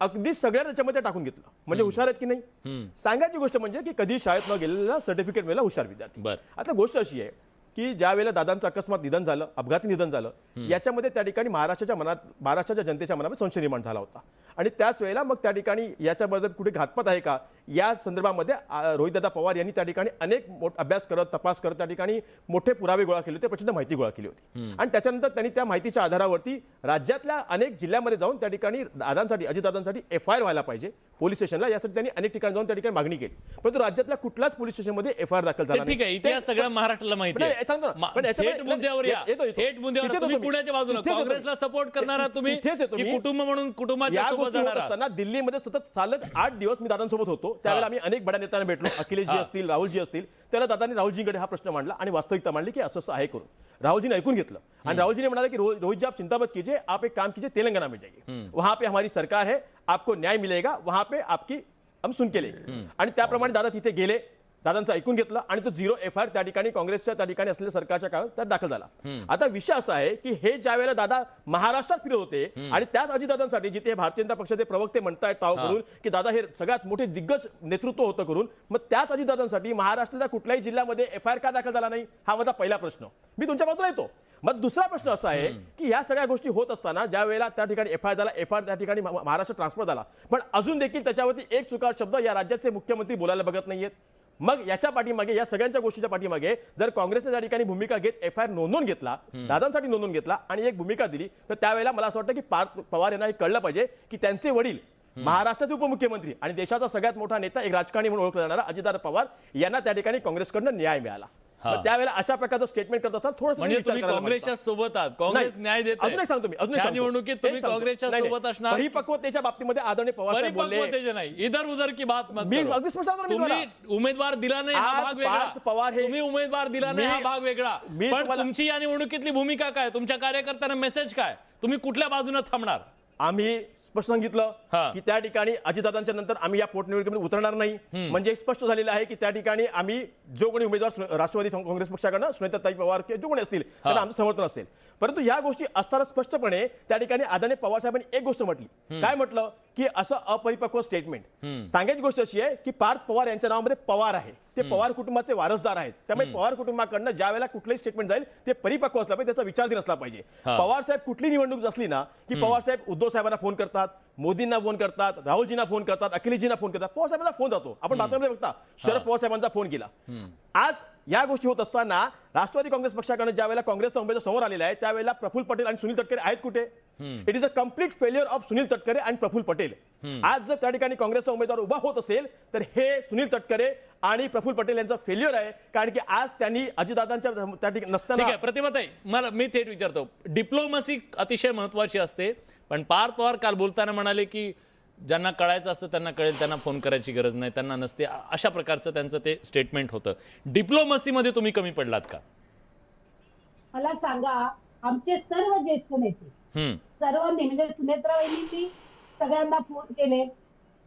अगदी सगळ्या त्याच्यामध्ये टाकून घेतलं. म्हणजे हुशार आहेत की नाही? सांगायची गोष्ट म्हणजे की कधी शाळेत न गेलेला सर्टिफिकेट मिळाला हुशार विद्यार्थी. आता गोष्ट अशी आहे की ज्या वेळेला दादांचं अकस्मात निधन झालं, अपघाती निधन झालं, याच्यामध्ये त्या ठिकाणी महाराष्ट्राच्या जनतेच्या मनामध्ये संशय निर्माण झाला होता. आणि त्याच वेळेला मग त्या ठिकाणी याच्याबद्दल कुठे घातपात आहे का या संदर्भामध्ये रोहितदादा पवार यांनी त्या ठिकाणी अनेक अभ्यास करत, तपास करत त्या ठिकाणी मोठे पुरावे गोळा केले होते, प्रचंड माहिती गोळा केली होती. आणि त्याच्यानंतर त्यांनी त्या माहितीच्या आधारावरती राज्यातल्या अनेक जिल्ह्यामध्ये जाऊन त्या ठिकाणी अजितदादांसाठी FIR व्हायला पाहिजे पोलीस स्टेशनला, यासाठी त्यांनी अनेक ठिकाणी जाऊन त्या ठिकाणी मागणी केली. परंतु राज्यातल्या कुठल्याच पोलीस स्टेशनमध्ये FIR दाखल झाला नाही. ठीक आहे, इतिहास सगळ्या महाराष्ट्राला माहिती आहे. थेट मुद्द्यावर या. थेट मुद्द्यावर तुम्ही पुण्याच्या बाजूला काँग्रेसला सपोर्ट करणारा तुम्ही की कुटुंब म्हणून कुटुंबाच्या सोबत जाणारा? दिल्लीमध्ये सतत सलग 8 दिवस मी दादांसोबत होतो. त्यावेळेला आम्ही अनेक बड्या नेत्यांना भेटलो, अखिलेशजी असतील, राहुलजी असतील. त्याला दादांनी राहुलजींकडे हा प्रश्न मांडला आणि वास्तविकता मांडली की असं आहे करून. राहुलजीने ऐकून घेतलं आणि राहुलजीने म्हणाले की रोहित जी आप चिंता मत कीजिए, आप एक काम कीजिए, तेलंगाना में जाइए, वहां पे हमारी सरकार है, आपको न्याय मिलेगा, वहां पे आपकी हम सुन के लेंगे. आणि त्याप्रमाणे दादा तिथे गेले. दादांचं ऐकून घेतलं आणि तो 0 FIR त्या ठिकाणी काँग्रेसच्या त्या ठिकाणी असलेल्या सरकारच्या काळात त्यात दाखल झाला. आता विषय असा आहे की हे ज्या वेळेला दादा महाराष्ट्रात फिरत होते आणि त्याच अजितदादांसाठी जिथे भारतीय जनता पक्षाचे प्रवक्ते म्हणतायत टाव करून की दादा हे सगळ्यात मोठे दिग्गज नेतृत्व होतं करून, मग त्याच अजितदादांसाठी महाराष्ट्रातल्या कुठल्याही जिल्ह्यामध्ये FIR का दाखल झाला नाही, हा माझा पहिला प्रश्न. मी तुमच्या बाजूला येतो. मग दुसरा प्रश्न असा आहे की या सगळ्या गोष्टी होत असताना ज्या वेळेला त्या ठिकाणी FIR झाला, FIR त्या ठिकाणी महाराष्ट्र ट्रान्सफर झाला, पण अजून देखील त्याच्यावरती एक चुकार शब्द या राज्याचे मुख्यमंत्री बोलायला बघत नाहीयेत. मग याच्या पाठीमागे, या सगळ्यांच्या गोष्टीच्या पाठीमागे जर काँग्रेसने त्या ठिकाणी भूमिका घेत FIR नोंदवून घेतला, दादांसाठी नोंदवून घेतला आणि एक भूमिका दिली, तर त्यावेळेला मला असं वाटतं की पार्थ पवार यांना हे कळलं पाहिजे की त्यांचे वडील महाराष्ट्राचे उपमुख्यमंत्री आणि देशाचा सगळ्यात मोठा नेता, एक राजकारणी म्हणून ओळखला जाणारा अजितदादा पवार यांना त्या ठिकाणी काँग्रेसकडनं न्याय मिळाला. मग त्यावेळेला अशा प्रकारचं स्टेटमेंट करत असतात थोडंसं म्हणजे तुम्ही काँग्रेसच्या सोबत आहात, काँग्रेस न्याय देते. अजून एक सांगतो मी, अजून एक त्या सांगतो. निवडणुकीत तुम्ही एक सांगतो. काँग्रेसच्या नाही, सोबत नाही. असणार. परिपक्वतेच्या बाबतीमध्ये आदरणीय पवार साहेब बोलले, परिपक्वतेचे नाही, इधर उधर की बात मत मी करो. अगदी स्पष्ट सांगतो मी तुम्ही उमेदवार दिला नाही हा आज भाग वेगळा, पार्थ पवार हे- तुम्ही उमेदवार दिला नाही हा भाग वेगळा, मी पण तुम्हाला- तुमची या निवडणुकीतली भूमिका काय, तुमच्या कार्यकर्त्यांना मेसेज काय, तुम्ही कुठल्या बाजूने थांबणार? आम्ही स्पष्ट सांगितलं हा. की त्या ठिकाणी अजितदादांच्या नंतर आम्ही या पोटनिवडणुकीमध्ये उतरणार नाही. म्हणजे स्पष्ट झालेलं आहे की त्या ठिकाणी आम्ही जो कोणी उमेदवार राष्ट्रवादी काँग्रेस पक्षाकडनं सुनेत्राताई पवार किंवा जो कोणी असतील त्यांना आमचं समर्थन असेल. परंतु या गोष्टी असताना स्पष्टपणे त्या ठिकाणी आदरणीय पवार साहेबांनी एक गोष्ट म्हटली. काय म्हटलं की असं अपरिपक्व स्टेटमेंट. सांगायची गोष्ट अशी आहे की पार्थ पवार यांच्या नावामध्ये पवार आहे, ते पवार कुटुंबाचे वारसदार आहेत. त्यामुळे पवार कुटुंबाकडनं ज्या वेळेला कुठलंही स्टेटमेंट जाईल ते परिपक्व असलं पाहिजे, त्याचा विचार असला पाहिजे. पवार साहेब कुठली निवडणूक असली ना की पवार साहेब उद्धव साहेबांना फोन करतात, मोदींना फोन करतात, राहुलजींना फोन करतात, अखिलेशजींना फोन करतात. पवार साहेबांचा फोन जातो. आपण बातम्यांमध्ये बघता शरद पवार साहेबांचा फोन केला. आज या गोष्टी होत असताना राष्ट्रवादी काँग्रेस पक्षाकडे ज्या वेळेला काँग्रेसचा उमेदवार समोर आलेला आहे त्यावेळेला प्रफुल्ल पटेल आणि सुनील तटकरे आहेत कुठे? It is a complete failure of Sunil Tatkare आणि प्रफुल्ल पटेल. आज जर त्या ठिकाणी काँग्रेसचा उमेदवार उभा होत असेल तर हे सुनील तटकरे आणि प्रफुल्ल पटेल यांचं फेल्युअर आहे. कारण की आज त्यांनी अजितदादांच्या त्या ठिकाणी नसताना. ठीक आहे प्रतिभाताई, मला मी थेट विचारतो, डिप्लोमसी अतिशय महत्वाची असते, पण पार्थ पवार काल बोलताना म्हणाले की ज्यांना कळायचं असतं त्यांना कळेल, त्यांना फोन करायची गरज नाही, त्यांना नसते, अशा प्रकारचं त्यांचं ते स्टेटमेंट होतं. डिप्लोमसीमध्ये तुम्ही कमी पडलात का? मला सांगा, आमचे सर्व ज्येष्ठ नेते सर्वांनी म्हणजे सुनेत्रा वहिनींनी सगळ्यांना फोन केले.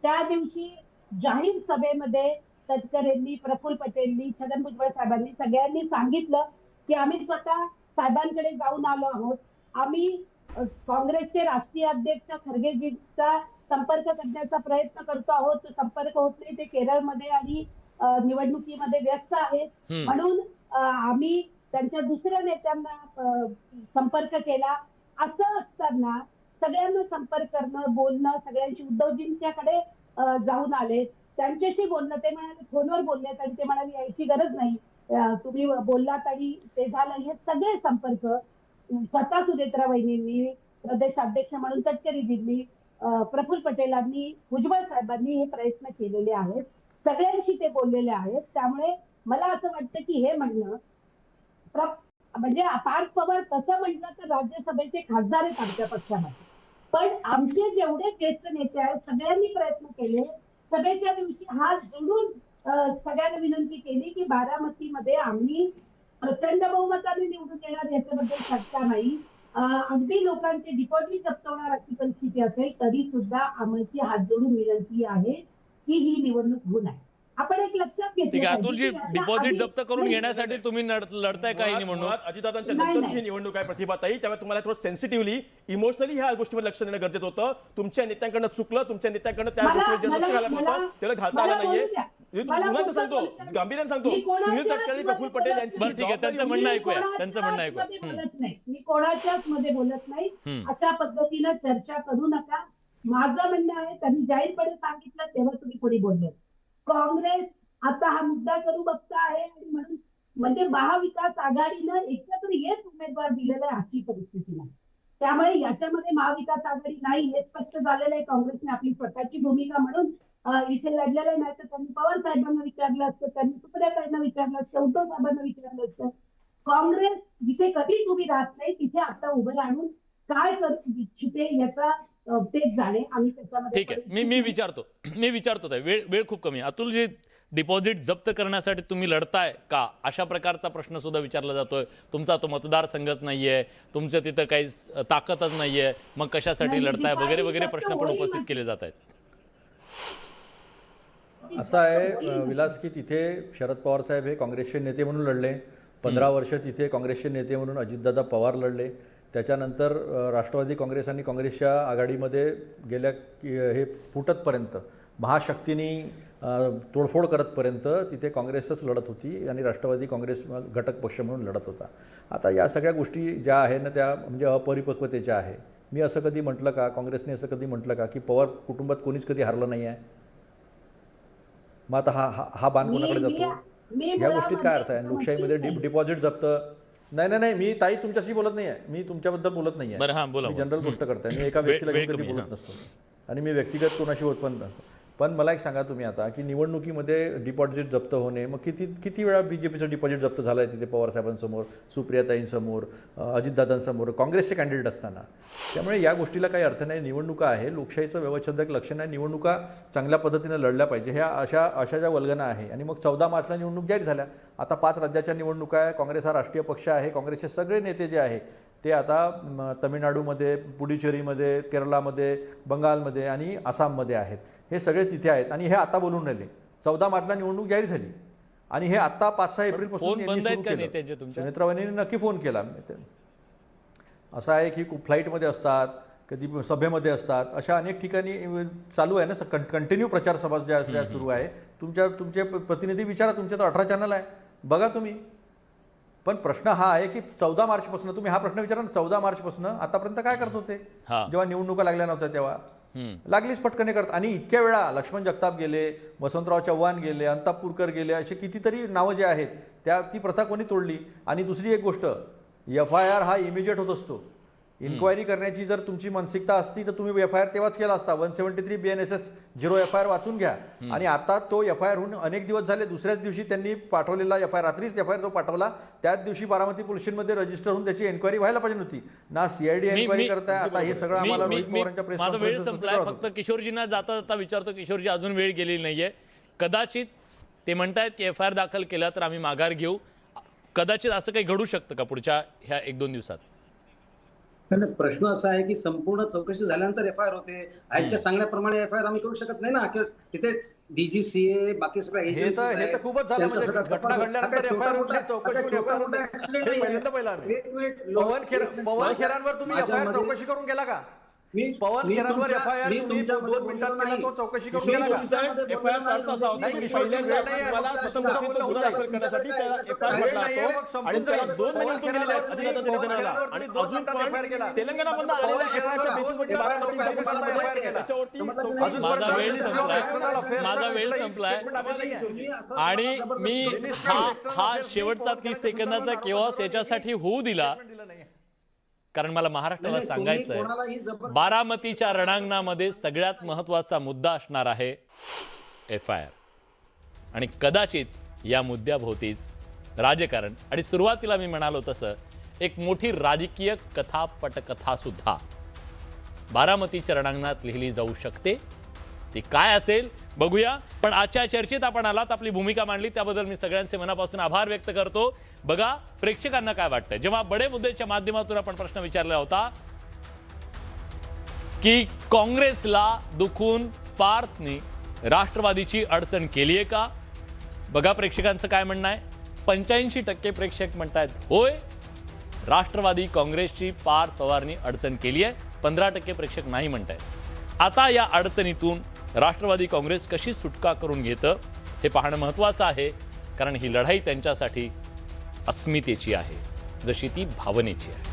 त्या दिवशी जाहीर सभेमध्ये तटकरेंनी, प्रफुल्ल पटेलनी, छगन भुजबळ साहेबांनी सगळ्यांनी सांगितलं की आम्ही स्वतः साहेबांकडे जाऊन आलो आहोत. आम्ही काँग्रेसचे राष्ट्रीय अध्यक्ष खरगेजींचा संपर्क करण्याचा प्रयत्न करतो आहोत. तो संपर्क होत नाही, ते केरळमध्ये आणि निवडणुकीमध्ये व्यस्त आहेत. म्हणून आम्ही त्यांच्या दुसऱ्या नेत्यांना संपर्क केला. असं असताना सगळ्यांना संपर्क करणं, बोलणं, सगळ्यांशी उद्धवजींच्याकडे जाऊन आले, त्यांच्याशी बोलणं. ते म्हणाले फोनवर बोललेत आणि ते म्हणाले यायची गरज नाही, तुम्ही बोललात आणि ते झालं. हे सगळे संपर्क स्वतः सुनेत्रा वहिनींनी, प्रदेशाध्यक्ष म्हणून तटकरेजींनी, प्रफुल्ल पटेलांनी, भुजबळ साहेबांनी हे प्रयत्न केलेले आहेत. सगळ्यांशी ते बोललेले आहेत. त्यामुळे मला असं वाटतं की हे म्हणणं म्हणजे पार्थ पवार तसं म्हटलं तर राज्यसभेचे खासदार आहेत आमच्या पक्षामध्ये, पण आमचे जेवढे ज्येष्ठ नेते आहेत सगळ्यांनी प्रयत्न केले. सभेच्या दिवशी हात जोडून सगळ्यांना विनंती केली की बारामतीमध्ये आम्ही प्रचंड बहुमताने निवडून येणार याच्याबद्दल चर्चा नाही. अगदी लोकांचे डिपॉझिट जप्त होणार अशी परिस्थिती असेल तरी सुद्धा आमची हात जोडून विनंती आहे की ही निवडणूक होऊ नये. आपण एक लक्षात ठीक आहे, अतुलजी, घेतलं डिपॉझिट जप्त करून घेण्यासाठी तुम्ही लढताय का ही निवडणूक? अजितदादांच्या नंतरची ही निवडणूक आहे प्रतिभाताई, त्यामुळे तुम्हाला थोडं सेन्सिटिव्हली, इमोशनली ह्या गोष्टीवर लक्ष देणं गरजेचं होतं. तुमच्या नेत्यांकडनं चुकलं, तुमच्या नेत्यांकडनं त्या गोष्टीवर जे लक्ष घालायला होतं त्याला घालता आलं नाहीये. पुन्हा तर सांगतो, गांभीर्याने सांगतो, सुनील तटकरे, प्रफुल्ल पटेल यांची बरं ठीक आहे, त्यांचं म्हणणं ऐकूया, त्यांचं म्हणणं ऐकूया. मी कोणाच्याच मध्ये बोलत नाही. अशा पद्धतीनं चर्चा करू नका. माझं म्हणणं आहे, त्यांनी जाहीरपणे सांगितलं तेव्हा तुम्ही कोणी बोलले. काँग्रेस आता हा मुद्दा करू बघता आहे आणि म्हणून म्हणजे महाविकास आघाडीनं एकत्र येत उमेदवार दिलेला आहे अशी परिस्थिती नाही. त्यामुळे याच्यामध्ये महाविकास आघाडी नाही हे स्पष्ट झालेलं आहे. काँग्रेसने आपली स्वतःची भूमिका म्हणून इथे लढलेलं नाही तर त्यांनी पवार साहेबांना विचारलं असतं, त्यांनी सुप्रियाताईंना विचारलं असतं, उद्धव साहेबांना विचारलं असतं. काँग्रेस जिथे कधीच उभी राहत नाही तिथे आता उभं राहून काय करू इच्छिते याचा तेच जाणे. आम्ही त्याच्यामध्ये ठीक आहे, मी विचारतो वेळ खूप कमी. अतुलजी, डिपॉझिट जप्त करण्यासाठी तुम्ही लढताय का, अशा प्रकारचा प्रश्न सुद्धा विचारला जातोय. तुमचा तो मतदारसंघच नाहीये, तुमच्या तिथं काही ताकदच नाहीये, मग कशासाठी लढताय वगैरे वगैरे प्रश्न पण उपस्थित केले जात आहेत. असं आहे विलास की तिथे शरद पवार साहेब हे काँग्रेसचे नेते म्हणून लढले. 15 वर्ष तिथे काँग्रेसचे नेते म्हणून अजितदादा पवार लढले. त्याच्यानंतर राष्ट्रवादी काँग्रेस आणि काँग्रेसच्या आघाडीमध्ये गेल्या हे फुटतपर्यंत महाशक्तीनी तोडफोड करतपर्यंत तिथे काँग्रेसच लढत होती आणि राष्ट्रवादी काँग्रेस घटक पक्ष म्हणून लढत होता. आता या सगळ्या गोष्टी ज्या आहे ना त्या म्हणजे अपरिपक्वतेच्या आहे. मी असं कधी म्हटलं का, काँग्रेसने असं कधी म्हटलं का की पवार कुटुंबात कोणीच कधी हारलं नाही आहे? मग आता हा बाण कोणाकडे जातो? या गोष्टीत काय अर्थ आहे? लोकशाहीमध्ये डिपॉझिट जप्त नाही मी ताई तुमच्याशी बोलत नाही आहे, मी तुमच्याबद्दल बोलत नाही बरं, हां, आहे, बोला, मी बोला. जनरल गोष्ट करताय. मी एका व्यक्तीला वेळ कधी कमी, बोलत हां. नसतो आणि मी व्यक्तिगत कोणाशी होत पण नसतो. पण मला एक सांगा तुम्ही आता की निवडणुकीमध्ये डिपॉझिट जप्त होणे, मग किती वेळा बीजेपीचं डिपॉझिट जप्त झालं आहे तिथे पवारसाहेबांसमोर, सुप्रियाताईंसमोर, अजितदादांसमोर काँग्रेसचे कॅन्डिडेट असताना. त्यामुळे या गोष्टीला काही अर्थ नाही. निवडणुका आहे, लोकशाहीचं व्यवस्थित लक्षण आहे. निवडणुका चांगल्या पद्धतीनं लढल्या पाहिजे. ह्या अशा ज्या वल्गना आहे आणि मग 14 मार्चला निवडणूक जाहीर झाल्या. आता 5 राज्याच्या निवडणुका आहे. काँग्रेस हा राष्ट्रीय पक्ष आहे. काँग्रेसचे सगळे नेते जे आहे ते आता तमिळनाडूमध्ये, पुडुचेरीमध्ये, केरळामध्ये, बंगालमध्ये आणि आसाममध्ये आहेत. हे सगळे तिथे आहेत आणि हे आता बोलून राहिले. 14 मार्चला निवडणूक जाहीर झाली आणि हे आता 5-6 एप्रिलपासून फोन बंद आहेत का नेत्यांचे तुमच्या? सुनेत्रावानीने नक्की फोन केला. असं आहे की फ्लाईटमध्ये असतात, कधी सभेमध्ये असतात, अशा अनेक ठिकाणी चालू आहे ना कंटिन्यू प्रचार सभा ज्या सुरू आहे. तुमचे प्रतिनिधी विचारा, तुमच्या तर 18 चॅनल आहे, बघा तुम्ही. पण प्रश्न हा आहे की 14 मार्चपासून तुम्ही हा प्रश्न विचारा ना, 14 मार्चपासून आतापर्यंत काय करत होते? जेव्हा निवडणुका लागल्या नव्हत्या तेव्हा लागलीच पटकने करत. आणि इतक्या वेळा लक्ष्मण जगताप गेले, वसंतराव चव्हाण गेले, अंतापूरकर गेले, असे कितीतरी नावं जे आहेत ती प्रथा कोणी तोडली. आणि दुसरी एक गोष्ट, FIR हा इमिजिएट होत असतो. इन्क्वायरी करण्याची जर तुमची मानसिकता असती तर तुम्ही FIR तेव्हाच केला असता. 173 BNSS 0 FIR वाचून घ्या. आणि आता तो FIR होऊन अनेक दिवस झाले. दुसऱ्याच दिवशी त्यांनी पाठवलेला FIR, रात्रीच FIR तो पाठवला, त्याच दिवशी बारामती पोलीस स्टेशनमध्ये रजिस्टर होऊन त्याची एन्क्वायरी व्हायला पाहिजे नव्हती ना. CID एन्क्वायरी करताय. आता हे सगळं आम्हाला रोहित पवारांच्या प्रेस माझा वेळ कॉन्फरन्समध्ये संपलाय. फक्त किशोरजींना जाता जाता विचारतो, किशोरजी अजून वेळ गेलेली नाहीये. कदाचित ते म्हणतायत की FIR दाखल केला तर आम्ही माघार घेऊ. कदाचित असं काही घडू शकतं का पुढच्या ह्या 1-2 दिवसात? प्रश्न असा आहे की संपूर्ण चौकशी झाल्यानंतर FIR होते. आजच्या सांगण्याप्रमाणे FIR आम्ही करू शकत नाही ना, की तिथे DGCA बाकी सगळ्या हे तर खूपच झालं. म्हणजे घटना घडल्यानंतर FIR उठली, चौकशी पहिला पवन खेरांवर तुम्ही FIR चौकशी करून गेला का? पवन खेरांवर FIR तुम्ही 2 मिनिटात केला, तो चौकशी करून गेला का? FIR चालता असा होता. नाही, किशोरजी, वेळ नाही आहे. मला प्रथम गोष्टीत गुन्हा दाखल करण्यासाठी त्याला FIR वेळ म्हटला नाहीये, मग असतो. संपून आणि त्याला जाईल. 2 महिने पवन तुम्ही दिले खेरांवर अजितदादांच्या तुम्ही निधनाला. 2 आणि मिनिटात अजून FIR पण केला. तेलंगणामधनं पवन आलेल्या खेरांवर FIR बेसिसवरती तुम्ही 12 चौकशी करता FIR केला. त्याच्यावरती माझा वेळ संपलाय. आणि मी हा शेवटचा 30 सेकंदाचा केओस याच्यासाठी होऊ दिला कारण मला महाराष्ट्राला सांगायचं आहे, बारामतीच्या रणांगणामध्ये सगळ्यात महत्वाचा मुद्दा असणार आहे FIR. आणि कदाचित या मुद्द्याभोवतीच राजकारण, आणि सुरुवातीला मी म्हणालो तसं एक मोठी राजकीय कथा पटकथा सुद्धा बारामतीच्या रणांगणात लिहिली जाऊ शकते. ती काय असेल बघूया. पण आजच्या चर्चेत आपण आलात, आपली भूमिका मांडली, त्याबद्दल मी सगळ्यांचे मनापासून आभार व्यक्त करतो. बघा प्रेक्षकांना काय वाटतंय. जेव्हा बडे मुद्द्याच्या माध्यमातून आपण प्रश्न विचारला होता की काँग्रेसला दुखून पार्थने राष्ट्रवादीची अडचण केली आहे का, बघा प्रेक्षकांचं काय म्हणणं आहे. 85% प्रेक्षक म्हणतायत होय, राष्ट्रवादी काँग्रेसची पार्थ पवारनी अडचण केली आहे. 15% प्रेक्षक नाही म्हणतायत. आता या अडचणीतून राष्ट्रवादी काँग्रेस कशी सुटका करून घेतं हे पाहणं महत्त्वाचं आहे, कारण ही लढाई त्यांच्यासाठी अस्मितेची आहे जशी ती भावनेची आहे.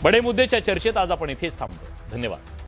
बडे मुद्द्याच्या चर्चेत आज आपण इथेच थांबतो. धन्यवाद.